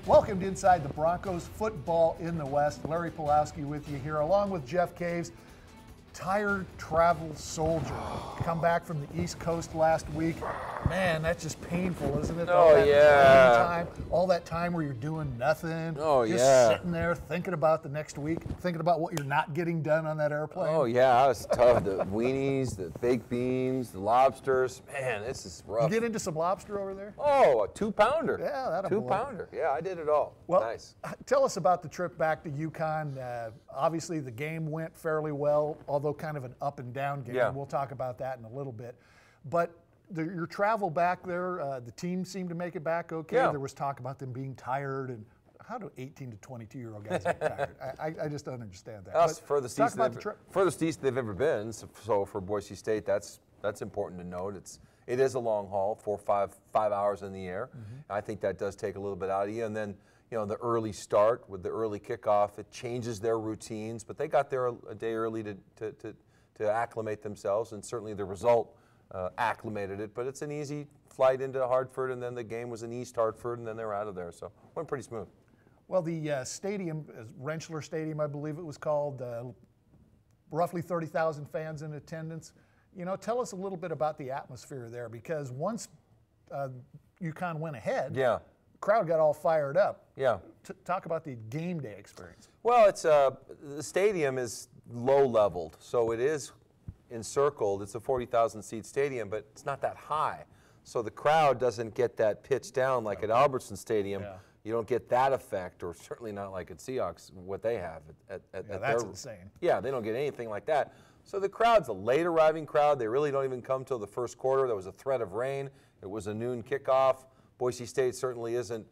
Welcome to Inside the Broncos, football in the West. Larry Pulowski with you here, along with Jeff Caves. Tired travel soldier. Come back from the East Coast last week. Man, that's just painful, isn't it? Oh, yeah. All that time where you're doing nothing. Oh, just yeah. sitting there thinking about the next week, thinking about what you're not getting done on that airplane. Oh, yeah, that was tough. The weenies, the baked beans, the lobsters. Man, this is rough. You get into some lobster over there? Oh, a 2-pounder. Yeah, that'll 2-pounder. Yeah, I did it all. Well, nice. Tell us about the trip back to Yukon. Obviously, the game went fairly well, although kind of an up and down game. Yeah. We'll talk about that in a little bit. But your travel back there, the team seemed to make it back okay. Yeah. There was talk about them being tired. And how do 18 to 22-year-old guys get tired? I just don't understand that. That's But furthest talk east about the trip. furthest east they've ever been. So for Boise State, that's important to note. It is a long haul, 5 hours in the air. Mm-hmm. I think that does take a little bit out of you. And then, you know, the early start with the early kickoff, it changes their routines. But they got there a day early to acclimate themselves, and certainly the result acclimated it. But it's an easy flight into Hartford, and then the game was in East Hartford, and then they're out of there. So went pretty smooth. Well, the stadium, Rentschler Stadium, I believe it was called, roughly 30,000 fans in attendance. You know, tell us a little bit about the atmosphere there, because once UConn went ahead, Yeah. the crowd got all fired up. Yeah. Talk about the game day experience. Well, it's the stadium is low-leveled, so it is encircled. It's a 40,000-seat stadium, but it's not that high. So the crowd doesn't get that pitch down like at Albertson Stadium. Yeah. You don't get that effect, or certainly not like at Seahawks, what they have at That's insane. Yeah, they don't get anything like that. So the crowd's a late-arriving crowd. They really don't even come till the first quarter. There was a threat of rain. It was a noon kickoff. Boise State certainly isn't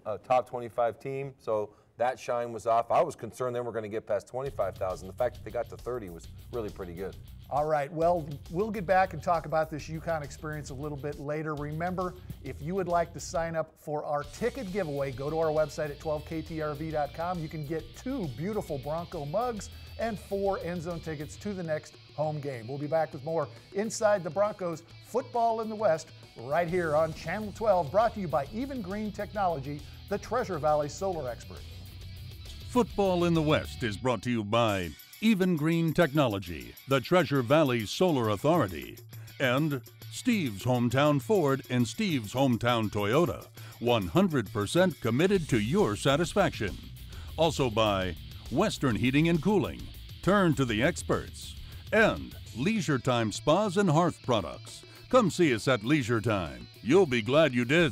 a top 25 team, so that shine was off. I was concerned they were going to get past 25,000. The fact that they got to 30 was really pretty good. All right, well, we'll get back and talk about this UConn experience a little bit later. Remember, if you would like to sign up for our ticket giveaway, go to our website at 12ktrv.com. You can get 2 beautiful Bronco mugs and 4 end zone tickets to the next home game. We'll be back with more Inside the Broncos, football in the West, right here on Channel 12, brought to you by Even Green Technology, the Treasure Valley solar expert. Football in the West is brought to you by Even Green Technology, the Treasure Valley Solar Authority, and Steve's Hometown Ford and Steve's Hometown Toyota, 100% committed to your satisfaction. Also by Western Heating and Cooling, turn to the experts, and Leisure Time Spas and Hearth Products. Come see us at Leisure Time. You'll be glad you did.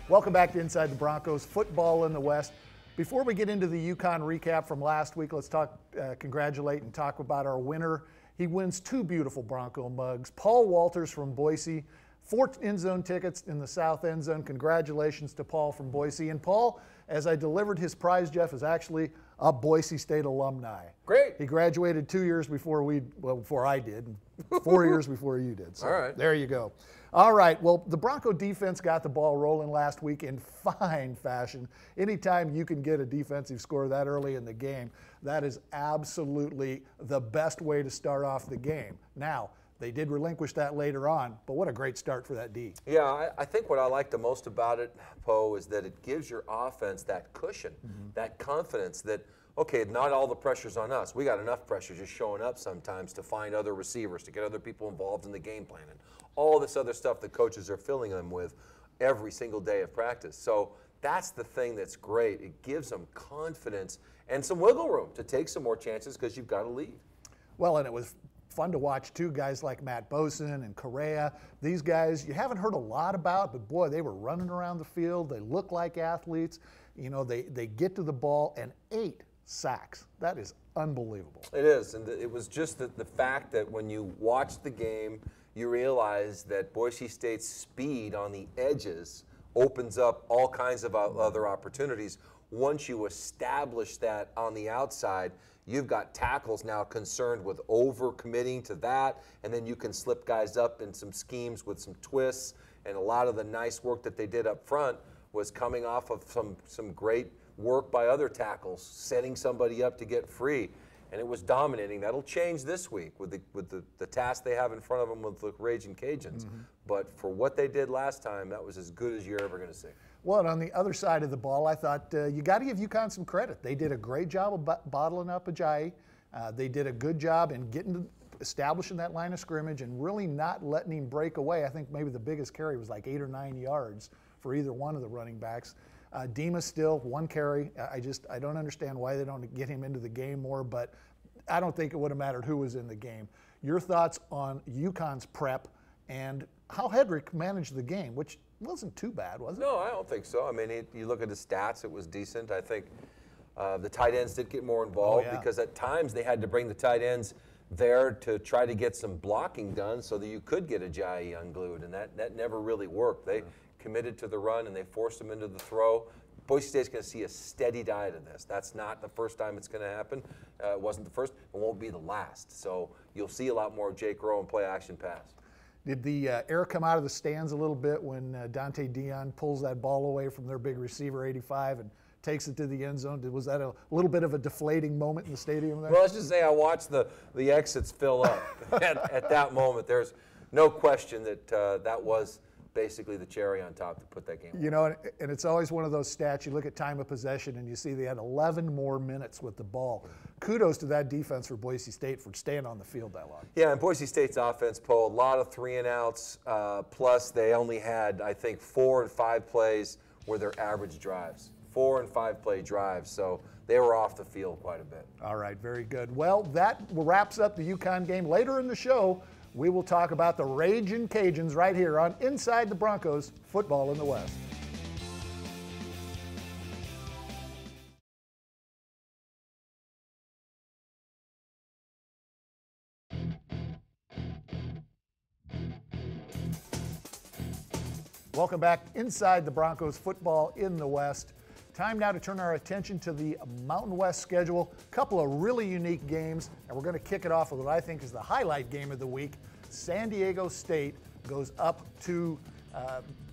Welcome back to Inside the Broncos, football in the West. Before we get into the UConn recap from last week, let's congratulate and talk about our winner. He wins 2 beautiful Bronco mugs. Paul Walters from Boise, 4 end zone tickets in the south end zone. Congratulations to Paul from Boise. And Paul, as I delivered his prize, Jeff, is actually a Boise State alumni. Great. He graduated 2 years before before I did, and 4 years before you did. So All right. there you go. All right, well, the Bronco defense got the ball rolling last week in fine fashion. Anytime you can get a defensive score that early in the game, that is absolutely the best way to start off the game. Now, they did relinquish that later on, but what a great start for that D. Yeah, I think what I like the most about it, Poe, is that it gives your offense that cushion, that confidence that, okay, not all the pressure's on us. We got enough pressure just showing up sometimes to find other receivers, to get other people involved in the game plan, and all this other stuff that coaches are filling them with every single day of practice. So that's the thing that's great. It gives them confidence and some wiggle room to take some more chances because you've got a lead. Well, and it was fun to watch, too, guys like Matt Boson and Correa. These guys you haven't heard a lot about, but, boy, they were running around the field. They look like athletes. You know, they get to the ball, and 8 sacks. That is unbelievable. It is, and it was just the fact that when you watch the game, you realize that Boise State's speed on the edges opens up all kinds of other opportunities once you establish that on the outside, you've got tackles now concerned with over-committing to that, and then you can slip guys up in some schemes with some twists, and a lot of the nice work that they did up front was coming off of some great work by other tackles, setting somebody up to get free, and it was dominating. That'll change this week with the task they have in front of them with the Raging Cajuns. But for what they did last time, that was as good as you're ever going to see. Well, and on the other side of the ball, I thought you got to give UConn some credit. They did a great job of bottling up Ajayi. They did a good job in establishing that line of scrimmage and really not letting him break away. I think maybe the biggest carry was like 8 or 9 yards for either one of the running backs. Demas still 1 carry. I don't understand why they don't get him into the game more, but I don't think it would have mattered who was in the game. Your thoughts on UConn's prep and how Hedrick managed the game, which wasn't too bad, was it? No, I don't think so. I mean, you look at his stats, it was decent. I think the tight ends did get more involved because at times they had to bring the tight ends there to try to get some blocking done so that you could get Ajayi unglued, and that never really worked. They committed to the run and they forced him into the throw. Boise State's going to see a steady diet of this. That's not the first time it's going to happen. It wasn't the first. It won't be the last. So you'll see a lot more of Jake Rowe and play action pass. Did the air come out of the stands a little bit when Dante Dion pulls that ball away from their big receiver, 85, and takes it to the end zone? Was that a little bit of a deflating moment in the stadium there? Well, let's just say I watched the exits fill up at that moment. There's no question that that was basically the cherry on top to put that game away. You know, and it's always one of those stats. You look at time of possession and you see they had 11 more minutes with the ball. Kudos to that defense for Boise State for staying on the field that long. Yeah, and Boise State's offense, Poe, a lot of 3-and-outs, plus they only had, I think, 4 and 5 plays were their average drives. 4 and 5 play drives, so they were off the field quite a bit. All right, very good. Well, that wraps up the UConn game. Later in the show, we will talk about the Raging Cajuns right here on Inside the Broncos, Football in the West. Welcome back Inside the Broncos, Football in the West. Time now to turn our attention to the Mountain West schedule. A couple of really unique games, and we're going to kick it off with what I think is the highlight game of the week. San Diego State goes up to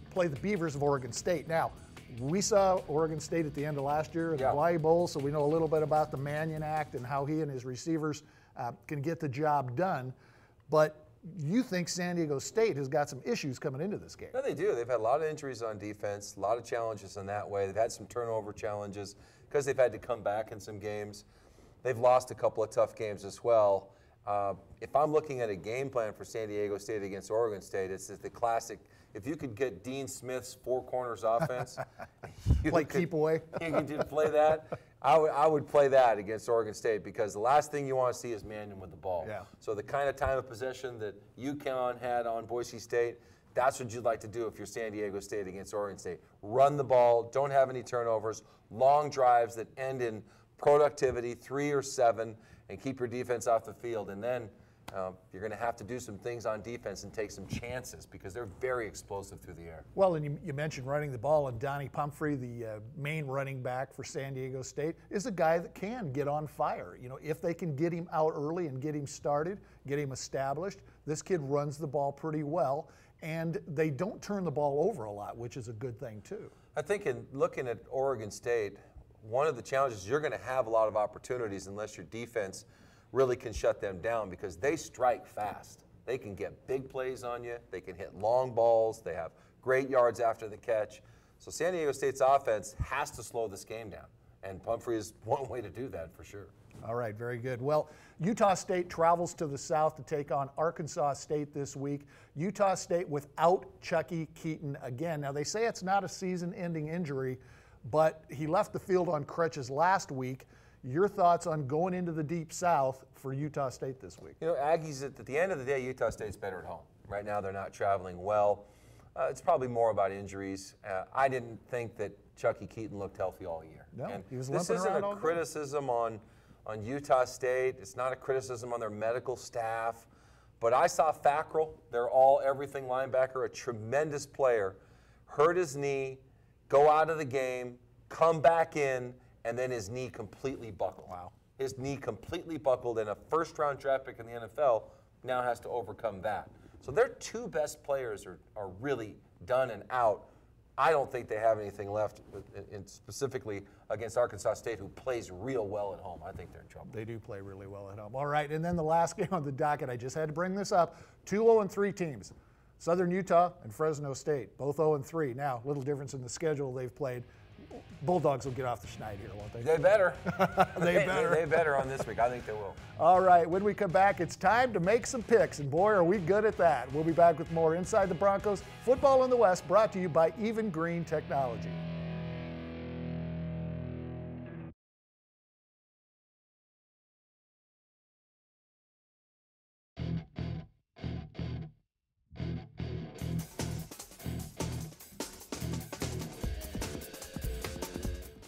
play the Beavers of Oregon State. Now, we saw Oregon State at the end of last year at the Hawaii Bowl, so we know a little bit about the Mannion Act and how he and his receivers can get the job done. But you think San Diego State has got some issues coming into this game? No, they do. They've had a lot of injuries on defense, a lot of challenges in that way. They've had some turnover challenges because they've had to come back in some games. They've lost a couple of tough games as well. If I'm looking at a game plan for San Diego State against Oregon State, it's the classic. If you could get Dean Smith's 4 corners offense, keep away. You could play that. I would play that against Oregon State because the last thing you want to see is Mannion with the ball. Yeah. So the kind of time of possession that UConn had on Boise State, that's what you'd like to do if you're San Diego State against Oregon State. Run the ball, don't have any turnovers, long drives that end in productivity, 3 or 7, and keep your defense off the field. And then you're going to have to do some things on defense and take some chances because they're very explosive through the air. Well, and you mentioned running the ball, and Donnie Pumphrey, the main running back for San Diego State, is a guy that can get on fire. You know, if they can get him out early and get him started, get him established, this kid runs the ball pretty well, and they don't turn the ball over a lot, which is a good thing too. I think in looking at Oregon State, one of the challenges, you're going to have a lot of opportunities unless your defense really can shut them down because they strike fast. They can get big plays on you. They can hit long balls. They have great yards after the catch. So San Diego State's offense has to slow this game down, and Pumphrey is one way to do that for sure. All right, very good. Well, Utah State travels to the south to take on Arkansas State this week. Utah State without Chucky Keaton again. Now, they say it's not a season-ending injury, but he left the field on crutches last week. Your thoughts on going into the Deep South for Utah State this week? You know, Aggies, at the end of the day, Utah State's better at home. Right now, they're not traveling well. It's probably more about injuries. I didn't think that Chucky Keaton looked healthy all year. No, and he was this limping around isn't a criticism on Utah State. It's not a criticism on their medical staff. But I saw Fackrell, their all-everything linebacker, a tremendous player, hurt his knee, go out of the game, come back in, and then his knee completely buckled. Wow. His knee completely buckled, and a first-round draft pick in the NFL now has to overcome that. So their two best players are really done and out. I don't think they have anything left, specifically against Arkansas State, who plays real well at home. I think they're in trouble. They do play really well at home. All right, and then the last game on the docket, I just had to bring this up, 2 0-3 teams, Southern Utah and Fresno State, both 0-3. Now, little difference in the schedule they've played. Bulldogs will get off the schneid here, won't they? They better. They better. They better on this week. I think they will. All right, when we come back, it's time to make some picks, and boy, are we good at that. We'll be back with more Inside the Broncos, Football in the West, brought to you by Even Green Technology.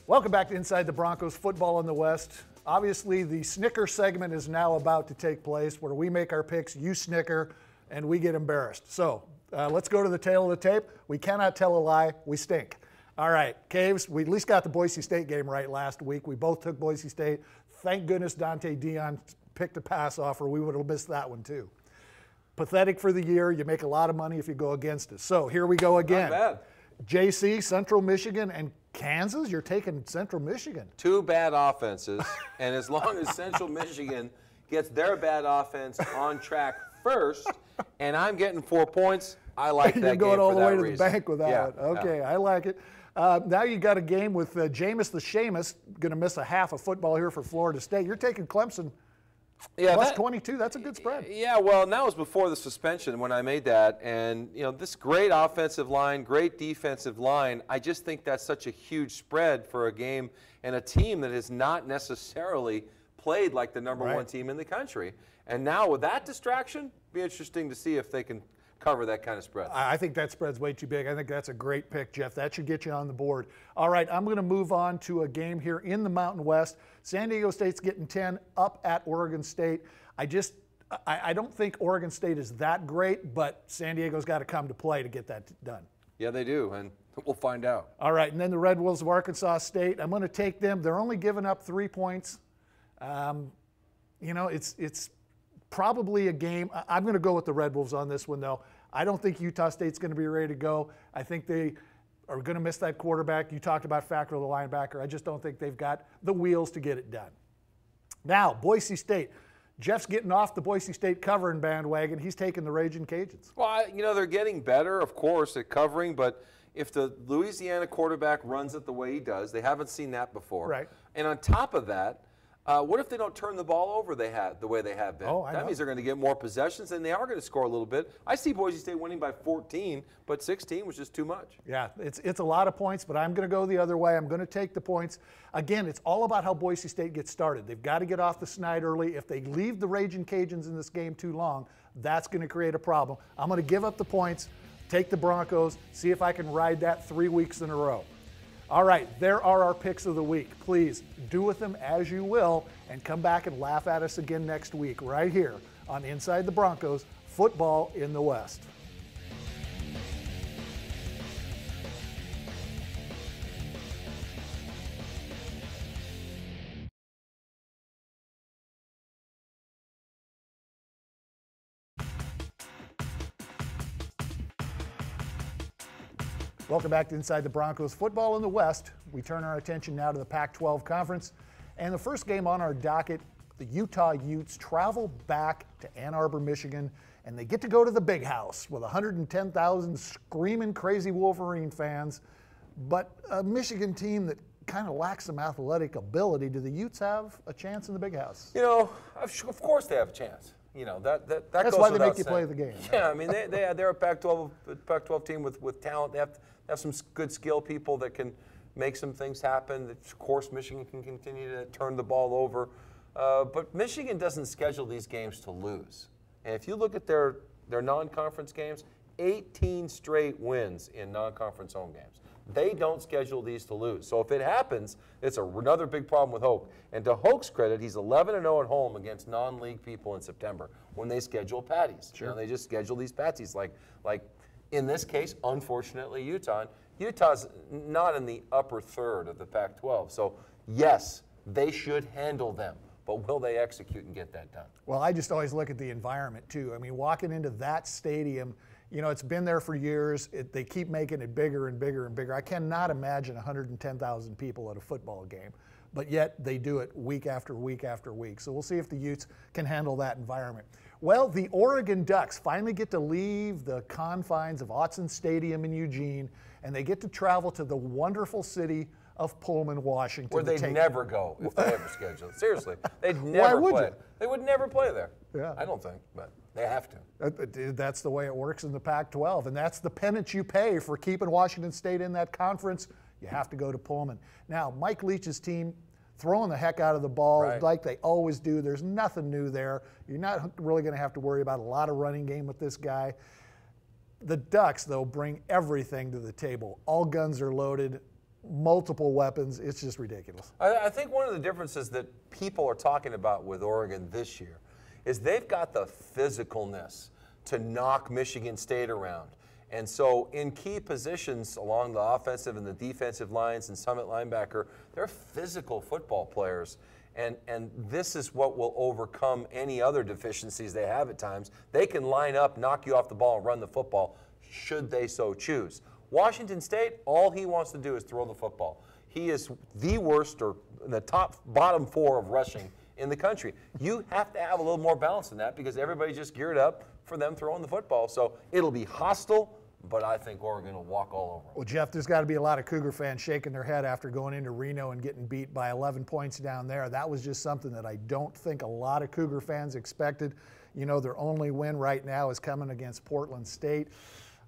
Welcome back to Inside the Broncos, Football in the West. Obviously, the snicker segment is now about to take place where we make our picks, you snicker, and we get embarrassed. So let's go to the tail of the tape. We cannot tell a lie. We stink. All right, Caves, we at least got the Boise State game right last week. We both took Boise State. Thank goodness Dante Dion picked a pass off, or we would have missed that one too. Pathetic for the year. You make a lot of money if you go against us. So here we go again. Not bad. JC, Central Michigan, and Kansas? You're taking Central Michigan. Two bad offenses, and as long as Central Michigan gets their bad offense on track first, and I'm getting 4 points, I like that game. You're going all the way to reason. the bank with that one. Okay, I like it. Now you got a game with Jameis the Seamus, going to miss a half of football here for Florida State. You're taking Clemson. Yeah, plus 22, that's a good spread. Yeah, well, that was before the suspension when I made that. And, you know, this great offensive line, great defensive line, I just think that's such a huge spread for a game and a team that has not necessarily played like the number one team in the country. And now with that distraction, it'll be interesting to see if they can cover that kind of spread. I think that spread's way too big. I think that's a great pick, Jeff. That should get you on the board. All right, I'm going to move on to a game here in the Mountain West. San Diego State's getting 10 up at Oregon State. I don't think Oregon State is that great, but San Diego's got to come to play to get that done. Yeah, they do, and we'll find out. All right, and then the Red Wolves of Arkansas State. I'm going to take them. They're only giving up 3 points. You know, it's probably a game. I'm going to go with the Red Wolves on this one, though. I don't think Utah State's going to be ready to go. I think they are going to miss that quarterback. You talked about Fackrell, the linebacker. I just don't think they've got the wheels to get it done. Now, Boise State. Jeff's getting off the Boise State covering bandwagon. He's taking the Raging Cajuns. Well, you know, they're getting better, of course, at covering, but if the Louisiana quarterback runs it the way he does, they haven't seen that before. Right. And on top of that, what if they don't turn the ball over the way they have been? Oh, I know. That means they're going to get more possessions, and they are going to score a little bit. I see Boise State winning by 14, but 16 was just too much. Yeah, it's a lot of points, but I'm going to go the other way. I'm going to take the points. Again, it's all about how Boise State gets started. They've got to get off the schneid early. If they leave the Raging Cajuns in this game too long, that's going to create a problem. I'm going to give up the points, take the Broncos, see if I can ride that 3 weeks in a row. All right, there are our picks of the week. Please do with them as you will, and come back and laugh at us again next week right here on Inside the Broncos, Football in the West. Welcome back to Inside the Broncos, Football in the West. We turn our attention now to the Pac-12 Conference. And the first game on our docket, the Utah Utes travel back to Ann Arbor, Michigan, and they get to go to the big house with 110,000 screaming crazy Wolverine fans. But a Michigan team that kind of lacks some athletic ability. Do the Utes have a chance in the big house? You know, of course they have a chance. You know, that That's goes why they without make you saying. play the game. Yeah, I mean, they're a Pac-12 team with talent. They have some good skill people that can make some things happen. Of course, Michigan can continue to turn the ball over. But Michigan doesn't schedule these games to lose. And if you look at their non-conference games, 18 straight wins in non-conference home games. They don't schedule these to lose. So if it happens, it's another big problem with Hoke. And to Hoke's credit, he's 11-0 at home against non-league people in September when they schedule patties. Sure. You know, they just schedule these patties like in this case, unfortunately, Utah. Utah's not in the upper third of the Pac-12. So, yes, they should handle them. But will they execute and get that done? Well, I just always look at the environment, too. I mean, walking into that stadium, you know, it's been there for years. They keep making it bigger and bigger and bigger. I cannot imagine 110,000 people at a football game, but yet they do it week after week after week. So we'll see if the Utes can handle that environment. Well, the Oregon Ducks finally get to leave the confines of Autzen Stadium in Eugene, and they get to travel to the wonderful city of Pullman, Washington. Where they'd never go if they ever scheduled. Seriously, they'd never play. They would never play there. Yeah. I don't think, but they have to. That's the way it works in the Pac-12, and that's the penance you pay for keeping Washington State in that conference. You have to go to Pullman. Now, Mike Leach's team throwing the heck out of the ball like they always do. There's nothing new there. You're not really going to have to worry about a lot of running game with this guy. The Ducks, though, bring everything to the table. All guns are loaded. Multiple weapons. It's just ridiculous. I think one of the differences that people are talking about with Oregon this year is they've got the physicalness to knock Michigan State around. And so in key positions along the offensive and the defensive lines and summit linebacker, they're physical football players. And this is what will overcome any other deficiencies they have at times. They can line up, knock you off the ball, and run the football should they so choose. Washington State, all he wants to do is throw the football. He is the worst, or in the bottom four of rushing in the country. You have to have a little more balance than that because everybody's just geared up for them throwing the football. So it'll be hostile, but I think Oregon will walk all over them. Well, Jeff, there's got to be a lot of Cougar fans shaking their head after going into Reno and getting beat by 11 points down there. That was just something that I don't think a lot of Cougar fans expected. You know, their only win right now is coming against Portland State.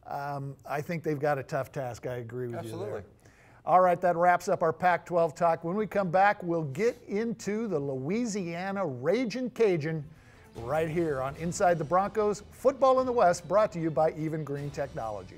I think they've got a tough task. I agree with you there. All right, that wraps up our Pac-12 talk. When we come back, we'll get into the Louisiana Ragin' Cajun right here on Inside the Broncos, Football in the West, brought to you by Even Green Technology.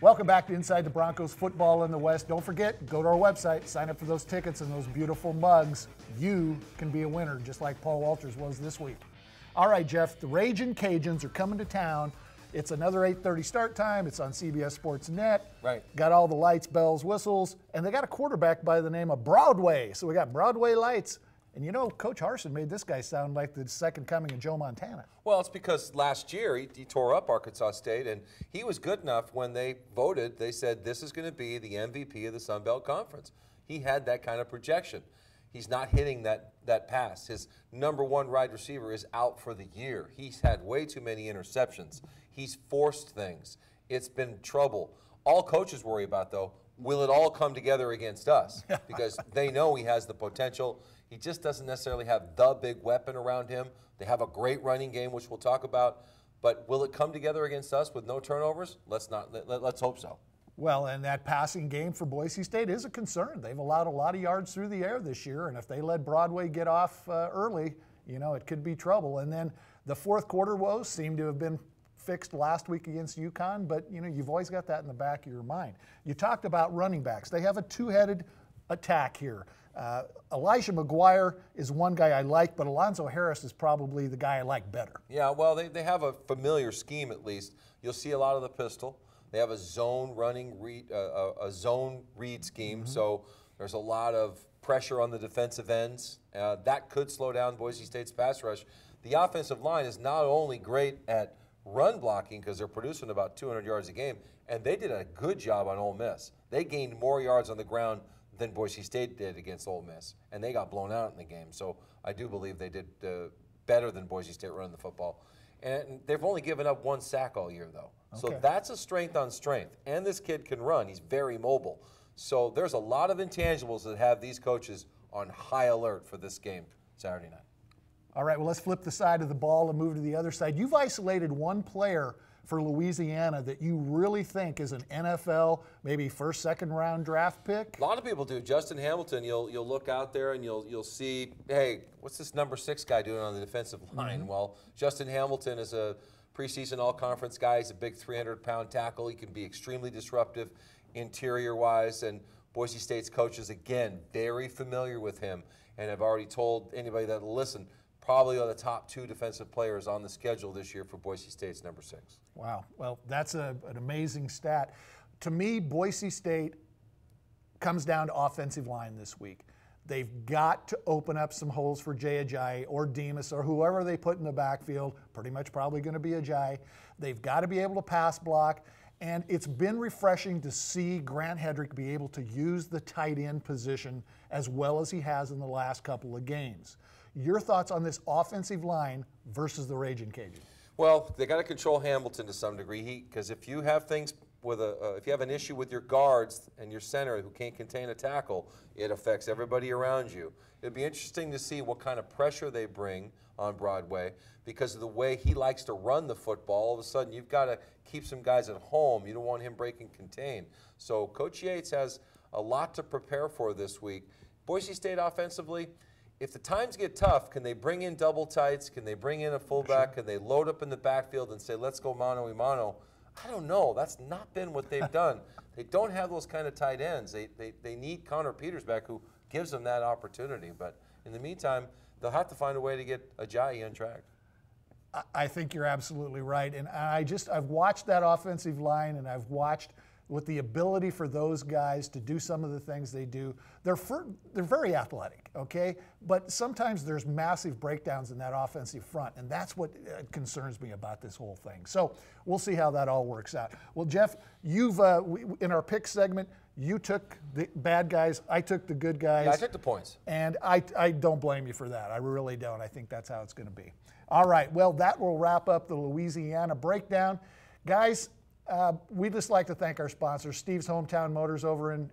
Welcome back to Inside the Broncos, Football in the West. Don't forget, go to our website, sign up for those tickets and those beautiful mugs. You can be a winner, just like Paul Walters was this week. All right, Jeff, the Ragin' Cajuns are coming to town. It's another 8:30 start time. It's on CBS Sports Net. Right. Got all the lights, bells, whistles, and they got a quarterback by the name of Broadway. So we got Broadway lights. And you know, Coach Harsin made this guy sound like the second coming of Joe Montana. Well, it's because last year he tore up Arkansas State, and he was good enough when they voted. They said this is going to be the MVP of the Sun Belt Conference. He had that kind of projection. He's not hitting that pass. His number one wide receiver is out for the year. He's had way too many interceptions. He's forced things. It's been trouble. All coaches worry about, though, will it all come together against us? Because they know he has the potential. He just doesn't necessarily have the big weapon around him. They have a great running game, which we'll talk about. But will it come together against us with no turnovers? Let's hope so. Well, and that passing game for Boise State is a concern. They've allowed a lot of yards through the air this year, and if they let Broadway get off early, you know, it could be trouble. And then the fourth quarter woes seem to have been fixed last week against UConn, but, you know, you've always got that in the back of your mind. You talked about running backs. They have a two-headed attack here. Elijah McGuire is one guy I like, but Alonzo Harris is probably the guy I like better. Yeah, well, they have a familiar scheme at least. You'll see a lot of the pistol. They have a zone zone read scheme, so there's a lot of pressure on the defensive ends. That could slow down Boise State's pass rush. The offensive line is not only great at run blocking because they're producing about 200 yards a game, and they did a good job on Ole Miss. They gained more yards on the ground than Boise State did against Ole Miss, and they got blown out in the game. So I do believe they did better than Boise State running the football. And they've only given up one sack all year, though. Okay. So that's a strength on strength. And this kid can run. He's very mobile. So there's a lot of intangibles that have these coaches on high alert for this game Saturday night. All right, well, let's flip the side of the ball and move to the other side. You've isolated one player for Louisiana that you really think is an NFL, maybe first, second round draft pick? A lot of people do. Justin Hamilton, you'll look out there and you'll see, hey, what's this number 6 guy doing on the defensive line? Well, Justin Hamilton is a preseason all-conference guy. He's a big 300-pound tackle. He can be extremely disruptive. interior-wise, and Boise State's coaches, again, very familiar with him and have already told anybody that will listen, probably are the top 2 defensive players on the schedule this year for Boise State's number 6. Wow. Well, that's an amazing stat. To me, Boise State comes down to offensive line this week. They've got to open up some holes for Jay Ajayi or Demas or whoever they put in the backfield, pretty much probably going to be Ajayi. They've got to be able to pass block, and it's been refreshing to see Grant Hedrick be able to use the tight end position as well as he has in the last couple of games. Your thoughts on this offensive line versus the Ragin' Cajun? Well, they got to control Hamilton to some degree, because if you have things with if you have an issue with your guards and your center who can't contain a tackle, it affects everybody around you. It'd be interesting to see what kind of pressure they bring on Broadway, because of the way he likes to run the football. All of a sudden, you've got to keep some guys at home. You don't want him breaking contain. So Coach Yates has a lot to prepare for this week. Boise State offensively, if the times get tough, can they bring in double tights? Can they bring in a fullback? Can they load up in the backfield and say, let's go mano-a-mano? I don't know. That's not been what they've done. They don't have those kind of tight ends. They need Connor Peters back, who gives them that opportunity. But in the meantime, they'll have to find a way to get Ajayi untracked. I think you're absolutely right. And I've watched that offensive line, and I've watched with the ability for those guys to do some of the things they do. They're very athletic, okay? But sometimes there's massive breakdowns in that offensive front, and that's what concerns me about this whole thing. So we'll see how that all works out. Well, Jeff, you've in our pick segment, you took the bad guys, I took the good guys. Yeah, I took the points. And I don't blame you for that. I really don't. I think that's how it's going to be. All right, well, that will wrap up the Louisiana breakdown. Guys, we'd just like to thank our sponsors, Steve's Hometown Motors over in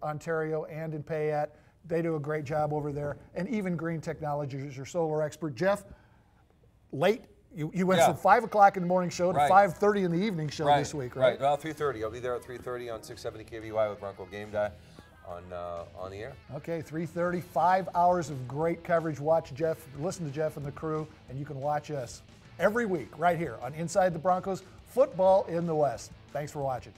Ontario and in Payette. They do a great job over there. And Even Green Technologies is your solar expert. Jeff, late. You went from 5 o'clock in the morning show to 5:30 in the evening show this week, right? Right, well, 3:30. I'll be there at 3:30 on 670 KVY with Bronco Game Day on the air. Okay, 3:30, 5 hours of great coverage. Watch Jeff, listen to Jeff and the crew, and you can watch us every week right here on Inside the Broncos, Football in the West. Thanks for watching.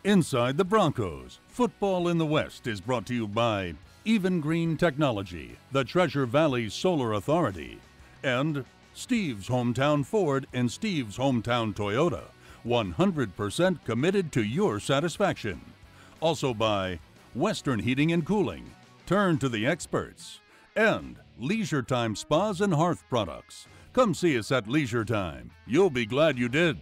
Inside the Broncos, Football in the West is brought to you by Even Green Technology, the Treasure Valley Solar Authority, and Steve's Hometown Ford and Steve's Hometown Toyota, 100% committed to your satisfaction. Also by Western Heating and Cooling, turn to the experts, and Leisure Time Spas and Hearth Products. Come see us at Leisure Time. You'll be glad you did.